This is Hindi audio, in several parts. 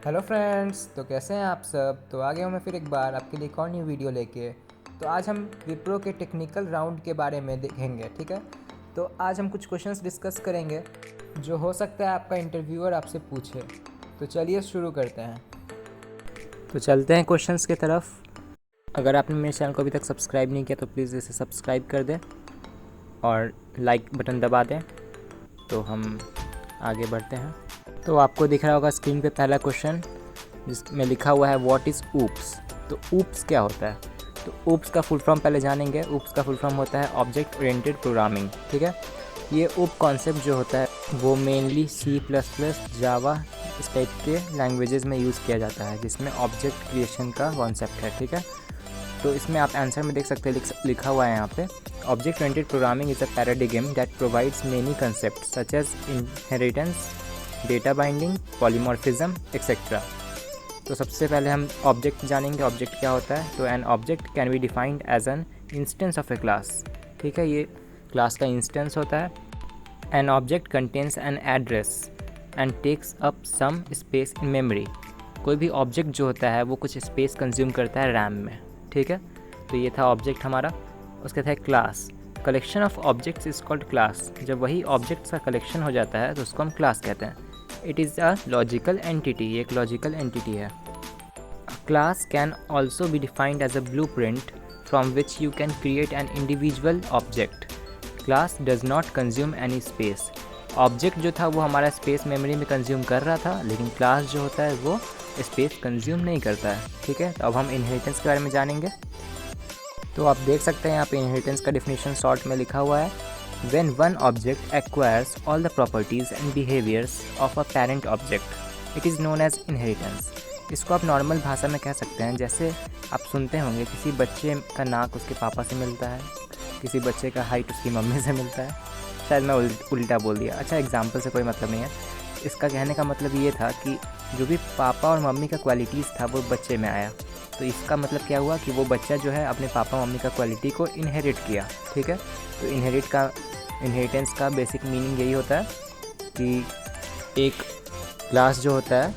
हेलो फ्रेंड्स, तो कैसे हैं आप सब। तो आ गया हूँ मैं फिर एक बार आपके लिए एक और न्यू वीडियो लेके। तो आज हम विप्रो के टेक्निकल राउंड के बारे में देखेंगे, ठीक है। तो आज हम कुछ क्वेश्चंस डिस्कस करेंगे जो हो सकता है आपका इंटरव्यूअर आपसे पूछे। तो चलिए शुरू करते हैं। तो चलते हैं क्वेश्चंस की तरफ। अगर आपने मेरे चैनल को अभी तक सब्सक्राइब नहीं किया तो प्लीज़ इसे सब्सक्राइब कर दें और लाइक बटन दबा दें। तो हम आगे बढ़ते हैं। तो आपको दिख रहा होगा स्क्रीन पे पहला क्वेश्चन जिसमें लिखा हुआ है व्हाट इज़ ऊप्स। तो ऊप्स क्या होता है? तो ऊप्स का फुल फॉर्म पहले जानेंगे। ऊप्स का फुल फॉर्म होता है ऑब्जेक्ट ओरिएंटेड प्रोग्रामिंग, ठीक है। ये ऊप कॉन्सेप्ट जो होता है वो मेनली C++, जावा इस टाइप के लैंग्वेजेस में यूज़ किया जाता है जिसमें ऑब्जेक्ट क्रिएशन का कॉन्सेप्ट है, ठीक है। तो इसमें आप आंसर में देख सकते हैं लिखा हुआ है यहाँ पे object oriented programming is a paradigm that provides many concept such as inheritance, data binding, polymorphism etcetera. तो सबसे पहले हम ऑब्जेक्ट जानेंगे। ऑब्जेक्ट क्या होता है? तो an object can be defined as an instance of a class, ठीक है। ये क्लास का इंस्टेंस होता है। An object contains an address and takes up some space in memory. कोई भी ऑब्जेक्ट जो होता है वो कुछ स्पेस कंज्यूम करता है रैम में, ठीक है। तो ये था ऑब्जेक्ट हमारा। उसके था class. Collection of objects is called class. जब वही ऑब्जेक्ट्स का कलेक्शन हो जाता है तो उसको हम क्लास कहते हैं। It is a logical entity. ये एक लॉजिकल एंटिटी है। Class can also be defined as a blueprint from which you can create an individual object. Class does not consume any space. Object जो था वो हमारा स्पेस मेमोरी में कंज्यूम कर रहा था, लेकिन क्लास जो होता है वो स्पेस कंज्यूम नहीं करता है, ठीक है। तो अब हम इनहेरिटेंस के बारे में जानेंगे। तो आप देख सकते हैं यहाँ पे इनहेरिटेंस का डेफिनेशन शॉर्ट में लिखा हुआ है when one object acquires all the properties and behaviors of a parent object, it is known as inheritance. इसको आप नॉर्मल भाषा में कह सकते हैं, जैसे आप सुनते होंगे किसी बच्चे का नाक उसके पापा से मिलता है, किसी बच्चे का हाइट उसकी मम्मी से मिलता है। शायद मैं उल्टा बोल दिया। अच्छा, एग्जाम्पल से कोई मतलब नहीं है। इसका कहने का मतलब ये था कि जो भी पापा और मम्मी का क्वालिटीज़ था वो बच्चे में आया। तो इसका मतलब क्या हुआ कि वो बच्चा जो है अपने पापा मम्मी का क्वालिटी को इनहेरिट किया, ठीक है। तो इनहेरिटेंस का बेसिक मीनिंग यही होता है कि एक क्लास जो होता है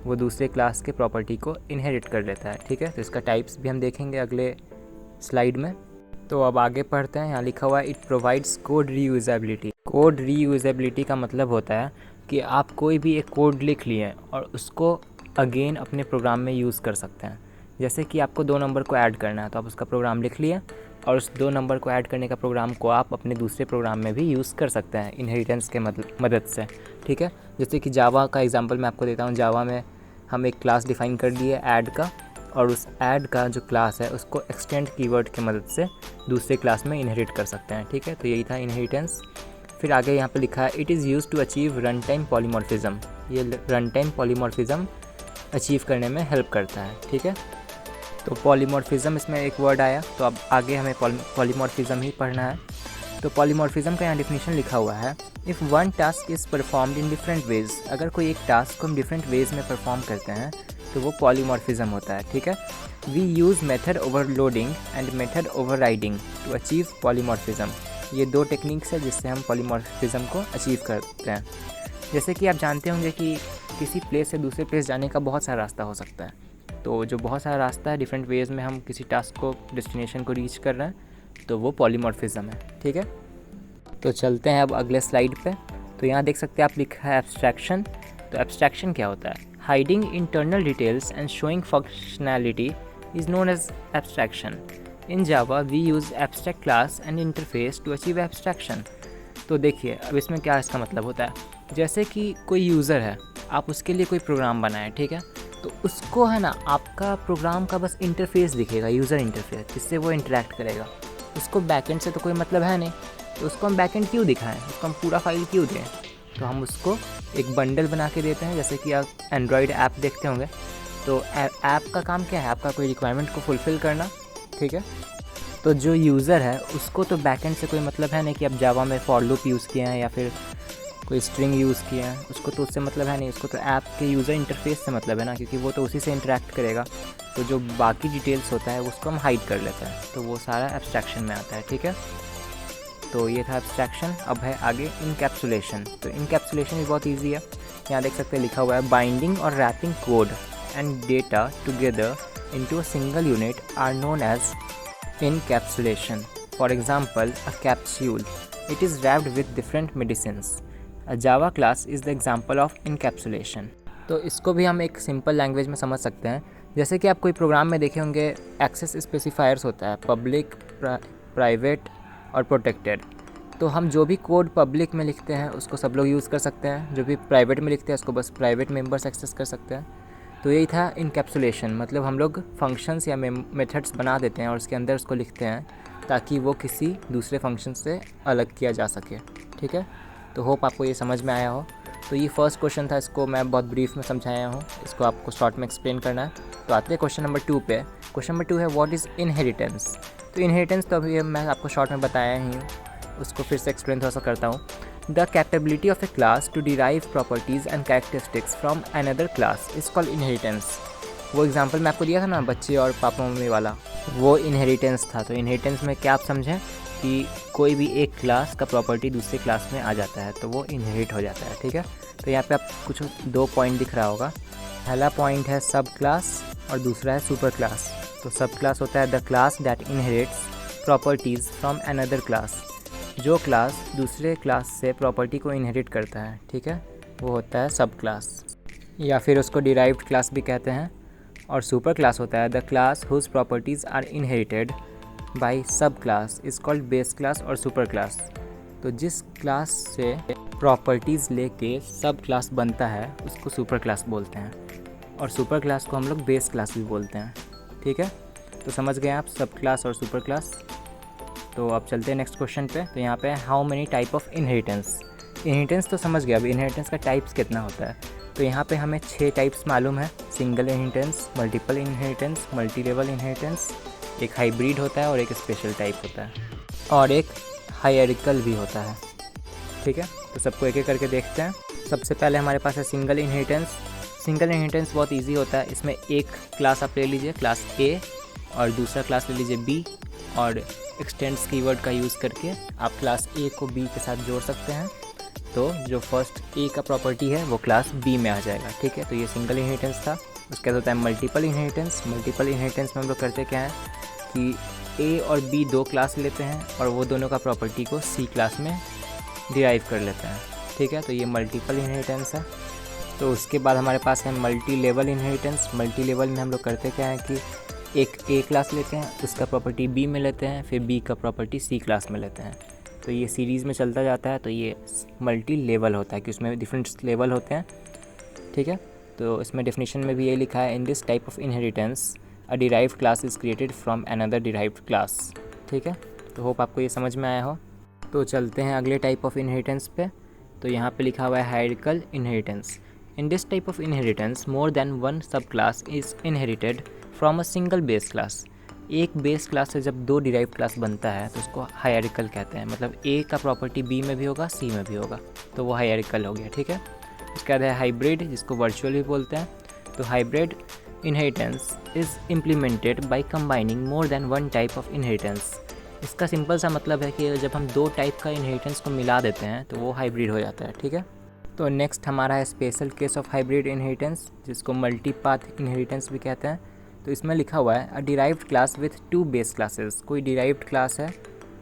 वो दूसरे क्लास के प्रॉपर्टी को इनहेरिट कर लेता है, ठीक है। तो इसका टाइप्स भी हम देखेंगे अगले स्लाइड में। तो अब आगे पढ़ते हैं। यहाँ लिखा हुआ है it provides code reusability. Code reusability का मतलब होता है कि आप कोई भी एक कोड लिख लिए और उसको अगेन अपने प्रोग्राम में यूज़ कर सकते हैं। जैसे कि आपको 2 नंबर को ऐड करना है तो आप उसका प्रोग्राम लिख लिए और उस 2 नंबर को ऐड करने का प्रोग्राम को आप अपने दूसरे प्रोग्राम में भी यूज़ कर सकते हैं इनहेरिटेंस के मदद से, ठीक है। जैसे कि जावा का एग्जांपल मैं आपको देता हूँ। जावा में हम एक क्लास डिफ़ाइन कर दिए ऐड का, और उस ऐड का जो क्लास है उसको एक्सटेंड कीवर्ड की मदद से दूसरे क्लास में इनहेरिट कर सकते हैं, ठीक है। तो यही था इनहेरिटेंस। फिर आगे यहाँ पर लिखा है it is use to achieve run time polymorphism. ये रन टाइम पॉलीमॉर्फिज्म अचीव करने में हेल्प करता है, ठीक है। तो पॉलीमॉर्फिज्म इसमें एक वर्ड आया, तो अब आगे हमें पॉलीमॉर्फिज्म ही पढ़ना है। तो पॉलीमॉर्फिज्म का यहाँ डिफिनीशन लिखा हुआ है if one task is performed in different ways. अगर कोई एक टास्क को हम डिफरेंट वेज में परफॉर्म करते हैं तो वो पॉलीमॉर्फिज्म होता है, ठीक है। We use method overloading and method overriding to achieve polymorphism. ये 2 टेक्निक्स है जिससे हम पॉलीमॉर्फिज्म को अचीव करते हैं। जैसे कि आप जानते होंगे कि किसी प्लेस से दूसरे प्लेस जाने का बहुत सारा रास्ता हो सकता है। तो जो बहुत सारा रास्ता है डिफरेंट वेज़ में हम किसी टास्क को डेस्टिनेशन को रीच कर रहे हैं तो वो पॉलीमॉर्फिज्म है, ठीक है। तो चलते हैं अब अगले स्लाइड पे। तो यहाँ देख सकते हैं आप लिखा है एब्स्ट्रैक्शन। तो एब्स्ट्रैक्शन क्या होता है? Hiding internal details and showing functionality is known as abstraction. In Java we use abstract class and interface to achieve abstraction. तो देखिए अब इसमें क्या इसका मतलब होता है, जैसे कि कोई यूज़र है, आप उसके लिए कोई प्रोग्राम बनाएं, ठीक है। तो उसको है ना आपका प्रोग्राम का बस इंटरफेस दिखेगा, यूज़र इंटरफेस, जिससे वो इंटरेक्ट करेगा। उसको बैकएंड से तो कोई मतलब है नहीं, तो उसको हम बैकएंड क्यों दिखाएं, उसको हम पूरा फाइल क्यों दें। तो हम उसको एक बंडल बना के देते हैं। जैसे कि आप एंड्रॉयड ऐप देखते होंगे, तो ऐप का काम क्या है? आपका कोई रिक्वायरमेंट को फुलफ़िल करना, ठीक है। तो जो यूज़र है उसको तो बैकएंड से कोई मतलब है नहीं कि आप जावा में फॉर लूप यूज़ किए हैं या फिर कोई स्ट्रिंग यूज़ किया है, उसको तो उससे मतलब है नहीं। उसको तो ऐप के यूज़र इंटरफेस से मतलब है ना, क्योंकि वो तो उसी से इंटरेक्ट करेगा। तो जो बाकी डिटेल्स होता है उसको हम हाइड कर लेते हैं, तो वो सारा एब्स्ट्रैक्शन में आता है, ठीक है। तो ये था एब्स्ट्रैक्शन। अब है आगे इनकैप्सुलेशन। तो इनकैप्सुलेशन भी बहुत ईजी है। यहाँ देख सकते हैं लिखा हुआ है बाइंडिंग और wrapping code and data together into a single unit are known as encapsulation. For example a capsule, it is wrapped with different medicines. A Java class is the example of encapsulation. तो इसको भी हम एक सिंपल लैंग्वेज में समझ सकते हैं। जैसे कि आप कोई प्रोग्राम में देखे होंगे एक्सेस स्पेसिफायर्स होता है, पब्लिक, प्राइवेट और प्रोटेक्टेड। तो हम जो भी कोड पब्लिक में लिखते हैं उसको सब लोग यूज़ कर सकते हैं, जो भी प्राइवेट में लिखते हैं उसको बस प्राइवेट मेंबर्स एक्सेस कर सकते हैं। तो यही था इनकैप्सुलेशन, मतलब हम लोग फंक्शंस या मेथड्स बना देते हैं और उसके अंदर उसको लिखते हैं ताकि वो किसी दूसरे फंक्शन से अलग किया जा सके। ठीक है, तो होप आपको ये समझ में आया हो। तो ये फर्स्ट क्वेश्चन था, इसको मैं बहुत ब्रीफ में समझाया हूँ, इसको आपको शॉर्ट में एक्सप्लेन करना है। तो आते हैं क्वेश्चन नंबर 2 पे। क्वेश्चन नंबर 2 है व्हाट इज़ इनहेरिटेंस। तो इनहेरिटेंस तो अभी मैं आपको शॉर्ट में बताया ही हूँ, उसको फिर से एक्सप्लेन थोड़ा सा करता हूँ। The capability of a class to derive properties and characteristics from another class is called inheritance. वो एग्जांपल मैं आपको दिया था ना, बच्चे और पापा मम्मी वाला, वो इनहेरिटेंस था। तो इनहेरिटेंस में क्या आप समझें कि कोई भी एक क्लास का प्रॉपर्टी दूसरे क्लास में आ जाता है तो वो इनहेरिट हो जाता है। ठीक है, तो यहाँ पे आप कुछ 2 पॉइंट दिख रहा होगा। पहला पॉइंट है सब क्लास और दूसरा है सुपर क्लास। तो सब क्लास होता है the class that inherits properties from another class, जो क्लास दूसरे क्लास से प्रॉपर्टी को इनहेरिट करता है। ठीक है, वो होता है सब क्लास, या फिर उसको डिराइव्ड क्लास भी कहते हैं। और सुपर क्लास होता है the class whose properties are inherited by sub class is called base class और सुपर क्लास। तो जिस क्लास से प्रॉपर्टीज़ लेके सब क्लास बनता है उसको सुपर क्लास बोलते हैं, और सुपर क्लास को हम लोग बेस क्लास भी बोलते हैं। ठीक है, तो समझ गए आप सब क्लास और सुपर क्लास। तो अब चलते हैं नेक्स्ट क्वेश्चन पे। तो यहाँ पे how many type of inheritance. Inheritance तो समझ गया, अब इनहेरिटेंस का टाइप्स कितना होता है। तो यहाँ पे हमें 6 टाइप्स मालूम है, single inheritance, multiple inheritance, multi level inheritance, एक हाइब्रिड होता है और एक स्पेशल टाइप होता है, और एक हायरार्किकल भी होता है। ठीक है, तो सबको एक एक करके देखते हैं। सबसे पहले हमारे पास है सिंगल इनहेरिटेंस। सिंगल इनहेरिटेंस बहुत इजी होता है। इसमें एक क्लास आप ले लीजिए, क्लास ए, और दूसरा क्लास ले लीजिए बी, और एक्सटेंड्स कीवर्ड का यूज़ करके आप क्लास ए को बी के साथ जोड़ सकते हैं। तो जो फर्स्ट ए का प्रॉपर्टी है वो क्लास बी में आ जाएगा। ठीक है, तो ये सिंगल इनहेरिटेंस था। उसके बाद होता है मल्टीपल इनहेरिटेंस। मल्टीपल इनहेरिटेंस में हम लोग करते क्या है कि ए और बी 2 क्लास लेते हैं और वो दोनों का प्रॉपर्टी को सी क्लास में डिराइव कर लेते हैं। ठीक है, तो ये मल्टीपल इनहेरिटेंस है। तो उसके बाद हमारे पास है multi level inheritance. Multi level में हम लोग करते क्या है कि एक ए क्लास लेते हैं, उसका प्रॉपर्टी बी में लेते हैं, फिर बी का प्रॉपर्टी सी क्लास में लेते हैं। तो ये सीरीज़ में चलता जाता है। तो ये मल्टी लेवल होता है कि उसमें डिफरेंट लेवल होते हैं। ठीक है, तो इसमें डेफिनेशन में भी ये लिखा है इन this type of inheritance a derived class is created from another derived class. ठीक है, तो होप आपको ये समझ में आया हो। तो चलते हैं अगले टाइप ऑफ इनहेरिटेंस पे। तो यहाँ पे लिखा हुआ है hierarchical inheritance. In this type of inheritance more than one sub class is inherited from a single base class. एक बेस क्लास से जब 2 डिराइव्ड क्लास बनता है तो उसको हायरार्किकल कहते हैं। मतलब ए का प्रॉपर्टी बी में भी होगा, सी में भी होगा, तो वो हायरार्किकल हो गया। ठीक है, उसके बाद है हाइब्रिड, जिसको वर्चुअल भी बोलते हैं। तो hybrid inheritance is implemented by combining more than one type of inheritance. इसका सिंपल सा मतलब है कि जब हम 2 टाइप का इनहेरिटेंस को मिला देते हैं तो वो हाइब्रिड हो जाता है। ठीक है, तो नेक्स्ट हमारा है special case of hybrid inheritance, जिसको मल्टीपाथ इनहेरिटेंस भी कहते हैं। तो इसमें लिखा हुआ है अ derived class with 2 base classes. कोई डिराइव्ड क्लास है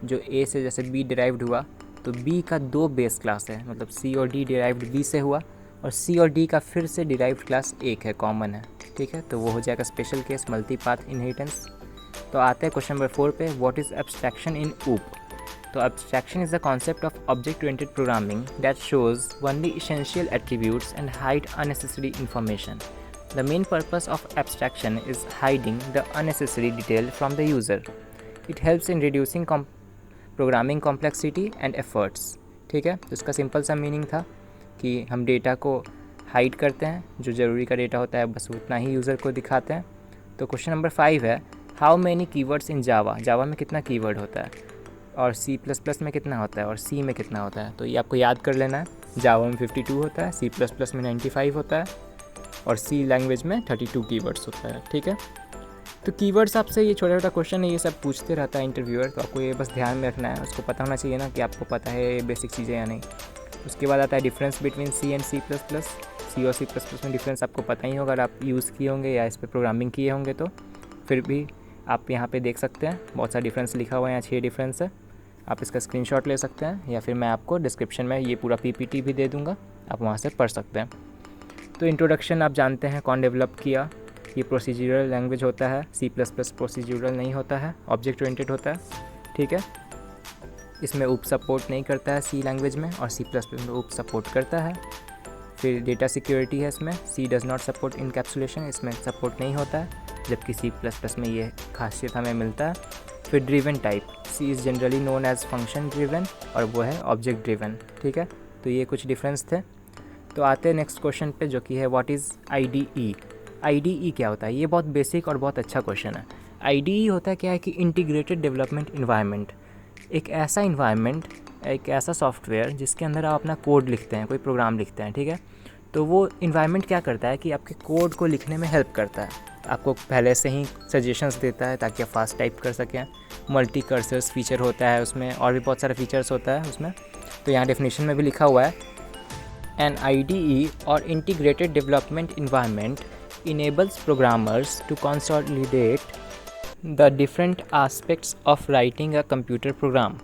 जो ए से जैसे बी डिराइव्ड हुआ, तो बी का 2 बेस क्लास है, मतलब सी और डी डिराइव्ड बी से हुआ, और सी और डी का फिर से डिराइव्ड क्लास एक है, कॉमन है। ठीक है, तो वो हो जाएगा स्पेशल केस मल्टीपाथ इनहेरिटेंस। तो आते हैं क्वेश्चन नंबर 4 पे, व्हाट इज़ एब्स्ट्रैक्शन इन ऊप। तो abstraction is the concept of object oriented programming that shows only essential attributes and hide unnecessary information. The main purpose of abstraction is hiding the unnecessary detail from the user. It helps in reducing programming complexity and efforts. ठीक है, तो इसका सिंपल सा मीनिंग था कि हम डेटा को हाइड करते हैं, जो ज़रूरी का डेटा होता है बस उतना ही यूज़र को दिखाते हैं। तो क्वेश्चन नंबर 5 है हाउ मैनी कीवर्ड्स इन जावा। जावा में कितना कीवर्ड होता है, और C++ में कितना होता है, और सी में कितना होता है। तो ये आपको याद कर लेना है। जावा में 52 होता है, C++ में 95 होता है, और सी लैंग्वेज में 32 कीवर्ड्स होता है। ठीक है, तो कीवर्ड्स आपसे ये छोटा छोटा क्वेश्चन है, ये सब पूछते रहता है इंटरव्यूअर, तो आपको ये बस ध्यान में रखना है, उसको पता होना चाहिए ना कि आपको पता है ये बेसिक चीज़ें या नहीं। उसके बाद आता है difference between C and C plus plus. C और सी प्लस प्लस में डिफरेंस आपको पता ही होगा, अगर आप यूज़ किए होंगे या इस पर प्रोग्रामिंग किए होंगे तो। फिर भी आप यहाँ पे देख सकते हैं बहुत सारा डिफरेंस लिखा हुआ है, यहाँ 6 डिफरेंस है। आप इसका स्क्रीनशॉट ले सकते हैं या फिर मैं आपको डिस्क्रिप्शन में ये पूरा पीपीटी भी दे दूँगा, आप वहाँ से पढ़ सकते हैं। तो इंट्रोडक्शन आप जानते हैं कौन डेवलप किया, ये प्रोसीजरल लैंग्वेज होता है। सी प्लस प्लस प्रोसीजरल नहीं होता है, ऑब्जेक्ट ओरिएंटेड होता है, ठीक है। इसमें ऊप सपोर्ट नहीं करता है सी लैंग्वेज में, और सी प्लस प्लस में ऊप सपोर्ट करता है। फिर डेटा सिक्योरिटी है इसमें, सी डज़ नॉट सपोर्ट इनकैप्सुलेशन, इसमें सपोर्ट नहीं होता है, जबकि सी प्लस प्लस में ये खासियत हमें मिलता है। फिर driven type, C is generally known as function driven और वो है ऑब्जेक्ट ड्रिवन, ठीक है। तो ये कुछ डिफरेंस थे। तो आते हैं नेक्स्ट क्वेश्चन पे, जो कि है व्हाट इज़ IDE। IDE क्या होता है? ये बहुत बेसिक और बहुत अच्छा क्वेश्चन है। IDE होता है क्या है कि इंटीग्रेटेड डेवलपमेंट इन्वायरमेंट, एक ऐसा इन्वायरमेंट, एक ऐसा सॉफ्टवेयर जिसके अंदर आप अपना कोड लिखते हैं, कोई प्रोग्राम लिखते हैं, ठीक है। तो वो इन्वायरमेंट क्या करता है कि आपके कोड को लिखने में हेल्प करता है, आपको पहले से ही सजेशंस देता है ताकि आप फास्ट टाइप कर सकें। मल्टी कर्सर्स फीचर होता है उसमें, और भी बहुत सारे फीचर्स होता है उसमें। तो यहाँ डेफिनेशन में भी लिखा हुआ है, एन IDE और integrated development environment enables programmers to consolidate the different aspects of writing a computer program.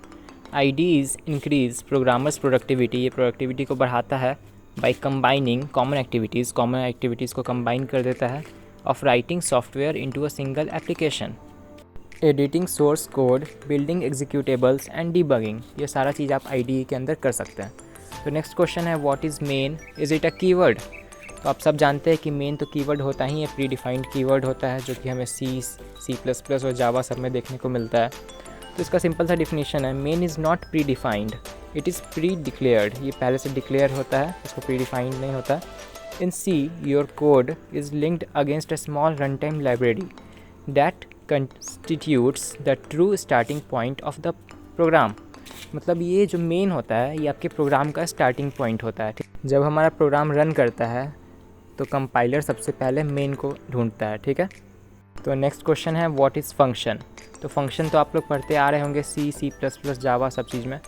IDEs increase programmers productivity, ये productivity को बढ़ाता है by combining common activities को combine कर देता है, of writing software into a single application, editing source code, building executables and debugging, ये सारा चीज़ आप IDE के अंदर कर सकते हैं। तो नेक्स्ट क्वेश्चन है what is main, is it a keyword. तो आप सब जानते हैं कि मेन तो कीवर्ड होता ही है, प्री डिफाइंड कीवर्ड होता है, जो कि हमें सी प्लस प्लस और जावा सब में देखने को मिलता है। तो इसका सिंपल सा डिफिनीशन है, main is not pre defined, it is pre declared. ये पहले से डिक्लेयर होता है, इसको प्री डिफाइंड नहीं होता। In C your code is linked against a small run time library that constitutes the true starting point of the program. मतलब ये जो मेन होता है ये आपके प्रोग्राम का स्टार्टिंग पॉइंट होता है। जब हमारा प्रोग्राम रन करता है तो कंपाइलर सबसे पहले मेन को ढूंढता है, ठीक है। तो नेक्स्ट क्वेश्चन है व्हाट इज़ फंक्शन। तो फंक्शन तो आप लोग पढ़ते आ रहे होंगे सी प्लस प्लस जावा सब चीज़ में।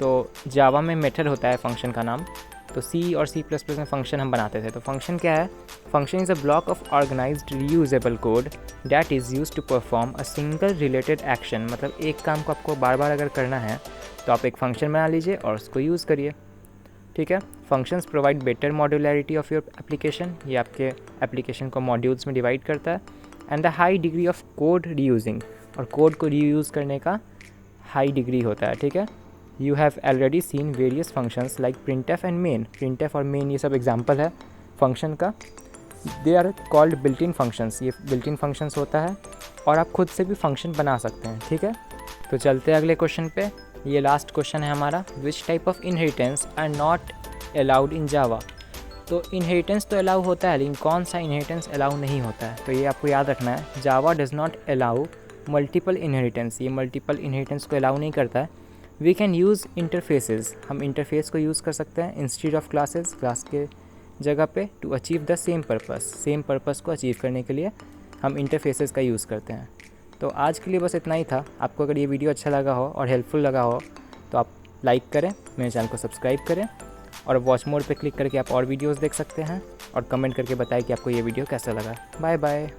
तो जावा में मेथड होता है फंक्शन का नाम, तो सी और सी प्लस प्लस में फंक्शन हम बनाते थे। तो फंक्शन क्या है? Function is a block of organized reusable code that is used to perform a single related action. मतलब एक काम को आपको बार बार अगर करना है तो आप एक फंक्शन बना लीजिए और उसको यूज़ करिए, ठीक है। Functions provide better modularity of your application, ये आपके एप्लीकेशन को मॉड्यूल्स में डिवाइड करता है। And the high degree of code reusing, और कोड को रीयूज़ करने का हाई डिग्री होता है, ठीक है। You have already seen various functions like printf and main. Printf और मेन ये सब एग्जाम्पल है फंक्शन का। They are called built in functions, ये बिल्ट इन फंक्शंस होता है, और आप खुद से भी फंक्शन बना सकते हैं, ठीक है। तो चलते हैं अगले क्वेश्चन पे। ये लास्ट क्वेश्चन है हमारा, which type of inheritance are not allowed in Java. तो इनहेरिटेंस तो अलाउ होता है, लेकिन कौन सा इनहेरिटेंस अलाउ नहीं होता है, तो ये आपको याद रखना है। Java does not allow multiple inheritance, ये मल्टीपल इनहेरिटेंस को अलाउ नहीं करता है। वी कैन यूज़ इंटरफेसेस, हम इंटरफेस को यूज़ कर सकते हैं इंस्टेड ऑफ क्लासेस, क्लास के जगह पे, to achieve the same purpose. Same purpose को अचीव करने के लिए हम इंटरफेसेस का यूज़ करते हैं। तो आज के लिए बस इतना ही था। आपको अगर ये वीडियो अच्छा लगा हो और हेल्पफुल लगा हो तो आप लाइक करें, मेरे चैनल को सब्सक्राइब करें, और वॉच मोड पे क्लिक करके आप और वीडियोस देख सकते हैं, और कमेंट करके बताएं कि आपको ये वीडियो कैसा लगा। Bye bye.